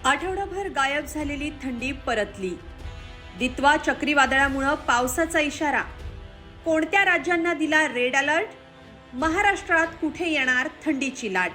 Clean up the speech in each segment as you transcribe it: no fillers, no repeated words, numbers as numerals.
आठवडाभर गायब झालेली थंडी परतली. दित्वा चक्रीवादळामुळे पावसाचा इशारा. कोणत्या राज्यांना दिला रेड अलर्ट? महाराष्ट्रात कुठे येणार थंडीची लाट?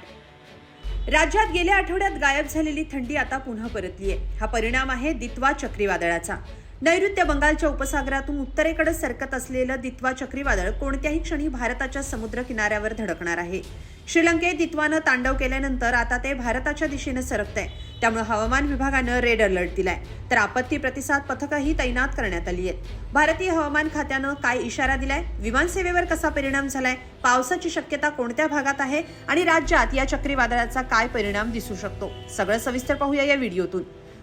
राज्यात गेल्या आठवड्यात गायब झालेली थंडी आता पुन्हा परतली आहे. हा परिणाम आहे दित्वा चक्रीवादळाचा. नैऋत्य बंगालच्या उपसागरातून उत्तरेकडे सरकत असलेलं दित्वा चक्रीवादळ कोणत्याही क्षणी भारताच्या समुद्र किनाऱ्यावर धडकणार आहे. श्रीलंकेत दित्वानं तांडव केल्यानंतर आता ते भारताच्या दिशेने सरकतंय. त्यामुळे हवामान विभागानं रेड अलर्ट दिलाय, तर आपत्ती प्रतिसाद पथकही तैनात करण्यात आली आहेत. भारतीय हवामान खात्यानं काय इशारा दिलाय? विमानसेवेवर कसा परिणाम झालाय? पावसाची शक्यता कोणत्या भागात आहे आणि राज्यात या चक्रीवादळाचा काय परिणाम दिसू शकतो? सगळं सविस्तर पाहूया या व्हिडिओतून.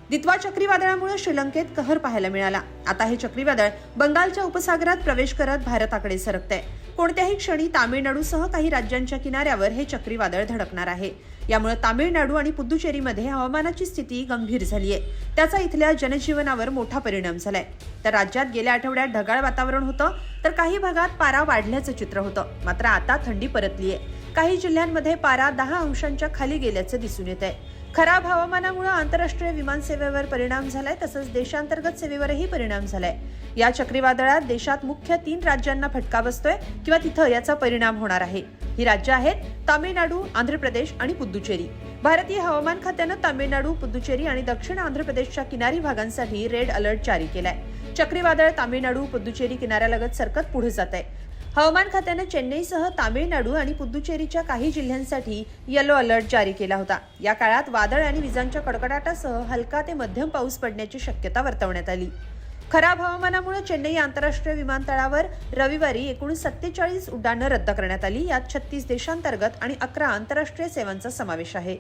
दित्वा चक्रीवादळामुळे श्रीलंकेत कहर पाहायला मिळाला. आता हे चक्रीवादळ बंगालच्या उपसागरात प्रवेश करत भारताकडे सरकतंय. कोणत्याही क्षणी तामिळनाडूसह काही राज्यांच्या किनाऱ्यावर हे चक्रीवादळ धडकणार आहे. यामुळे तामिळनाडू आणि पुद्दुचेरीमध्ये हवामानाची स्थिती गंभीर झाली आहे. त्याचा इथल्या जनजीवनावर मोठा परिणाम झालाय. तर राज्यात गेल्या आठवड्यात ढगाळ वातावरण होतं, तर काही भागात पारा वाढल्याचं चित्र होतं. मात्र आता थंडी परतली आहे. काही जिल्ह्यांमध्ये पारा 10 अंशांच्या खाली गेल्याचं दिसून येत आहे. खराब हवामानामुळे आंतरराष्ट्रीय विमानसेवेवर परिणाम झालाय, तसंच देशांतर्गत सेवेवरही परिणाम झालाय. या चक्रीवादळात देशात मुख्य 3 राज्यांना फटका बसतोय किंवा तिथं याचा परिणाम होणार आहे. ही राज्य आहेत तामिळनाडू, आंध्र प्रदेश आणि पुद्दुचेरी. भारतीय हवामान खात्यानं तामिळनाडू, पुद्दुचेरी आणि दक्षिण आंध्र प्रदेशच्या किनारी भागांसाठी रेड अलर्ट जारी केलाय. चक्रीवादळ तामिळनाडू, पुद्दुचेरी किनाऱ्यालगत सरकत पुढे जात आहे. हवामान खात्यानं चेन्नईसह तामिळनाडू आणि पुद्दुचेरीच्या काही जिल्ह्यांसाठी येलो अलर्ट जारी केला होता. या काळात वादळ आणि विजांच्या कडकडाटासह हलका ते मध्यम पाऊस पडण्याची शक्यता वर्तवण्यात आली. खराब हवामानामुळे चेन्नई आंतरराष्ट्रीय विमानतळावर रविवारी एकूण 47 उड्डाणं रद्द करण्यात आली. यात 36 देशांतर्गत आणि 11 आंतरराष्ट्रीय सेवांचा समावेश आहे.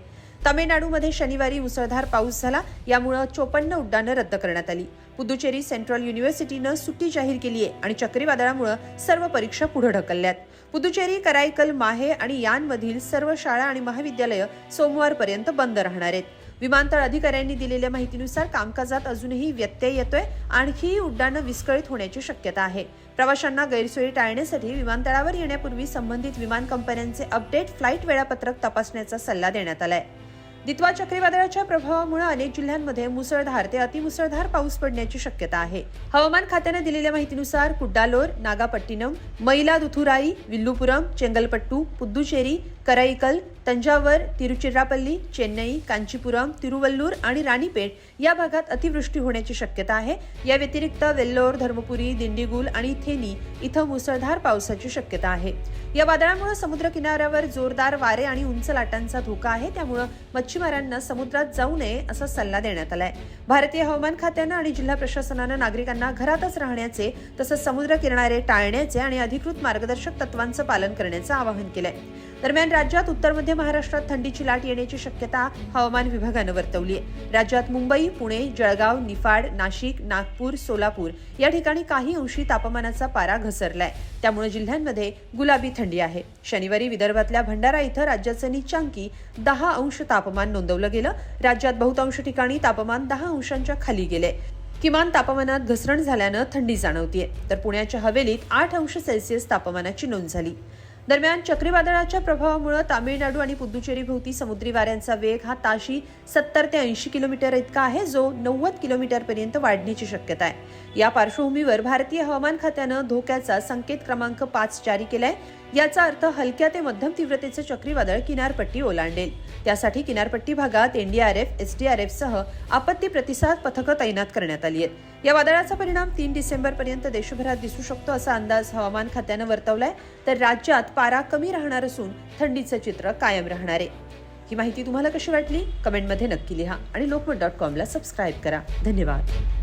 तामिळनाडूमध्ये शनिवारी मुसळधार पाऊस झाला, यामुळे 54 उड्डाणं रद्द करण्यात आली. पुद्दुचेरी सेंट्रल युनिव्हर्सिटीनं सुट्टी जाहीर केली आहे आणि चक्रीवादळामुळे सर्व परीक्षा पुढे ढकलल्यात. पुद्दुचेरी, कराईकल, माहे आणि यानमधील सर्व शाळा आणि महाविद्यालयं सोमवारपर्यंत बंद राहणार आहेत. विमानतळ अधिकाऱ्यांनी दिलेल्या माहितीनुसार कामकाजात अजूनही व्यत्यय येतोय. आणखी उड्डाणं विस्कळीत होण्याची शक्यता आहे. प्रवाशांना गैरसोयी टाळण्यासाठी विमानतळावर येण्यापूर्वी संबंधित विमान कंपन्यांचे अपडेट फ्लाईट वेळापत्रक तपासण्याचा सल्ला देण्यात आलाय. दित्वा चक्रीवादळाच्या प्रभावामुळे अनेक जिल्ह्यांमध्ये मुसळधार ते अतिमुसळधार पाऊस पडण्याची शक्यता आहे. हवामान खात्याने दिलेल्या माहितीनुसार कुड्डालोर, नागापट्टिनम, मैलादुथुराई, विल्लुपुरम, चेंगलपट्टू, पुद्दुचेरी, कराईकल, तंजावर, तिरुचिरापल्ली, चेन्नई, कांचीपुरम, तिरुवल्लूर आणि राणीपेट या भागात अतिवृष्टी होण्याची शक्यता आहे. या व्यतिरिक्त वेल्लोर, धर्मपुरी, दिंडीगुल आणि थेनी इथं मुसळधार पावसाची शक्यता आहे. या वादळामुळे समुद्र किनाऱ्यावर जोरदार वारे आणि उंच लाटांचा धोका आहे. त्यामुळे मच्छीमारांना समुद्रात जाऊ नये असा सल्ला देण्यात आलाय. भारतीय हवामान खात्यानं आणि जिल्हा प्रशासनानं नागरिकांना घरातच राहण्याचे, तसंच समुद्र किनारे टाळण्याचे आणि अधिकृत मार्गदर्शक तत्वांचं पालन करण्याचं आवाहन केलंय. दरम्यान राज्यात उत्तर मध्य महाराष्ट्रात थंडीची लाट येण्याची शक्यता हवामान विभागानं वर्तवली आहे. राज्यात मुंबई, पुणे, जळगाव, निफाड, नाशिक, नागपूर, सोलापूर या ठिकाणी काही अंशी तापमानाचा पारा घसरलाय. त्यामुळे जिल्ह्यांमध्ये गुलाबी थंडी आहे. शनिवारी विदर्भातल्या भंडारा इथं राज्याचं नीचांकी 10 अंश तापमान नोंदवलं गेलं. राज्यात बहुतांश ठिकाणी तापमान 10 अंशांच्या खाली गेले. किमान तापमानात घसरण झाल्यानं थंडी जाणवतीये, तर पुण्याच्या हवेलीत 8 अंश सेल्सिअस तापमानाची नोंद झाली. दरम्यान चक्रीवादळाच्या प्रभावामुळे तामिळनाडू आणि पुद्दुचेरी भोवती समुद्री वाऱ्यांचा वेग हा ताशी 70 ते 80 किलोमीटर इतका आहे, जो 90 किलोमीटरपर्यंत वाढण्याची शक्यता आहे. या पार्श्वभूमीवर भारतीय हवामान खात्यानं धोक्याचा संकेत क्रमांक 5 जारी केलाय. याचा अर्थ हलक्या ते मध्यम तीव्रतेचं चक्रीवादळ किनारपट्टी ओलांडेल. त्यासाठी किनारपट्टी भागात एनडीआरएफ, एसडीआरएफ सह आपत्ती प्रतिसाद पथकं तैनात करण्यात आली आहेत. या वादळाचा परिणाम 3 डिसेंबरपर्यंत देशभरात दिसू शकतो असा अंदाज हवामान खात्यानं वर्तवलाय. तर राज्यात पारा कमी राहणार असून थंडीचं चित्र कायम राहणार आहे. ही माहिती तुम्हाला कशी वाटली? कमेंटमध्ये नक्की लिहा आणि lokmat.com ला सबस्क्राईब करा. धन्यवाद.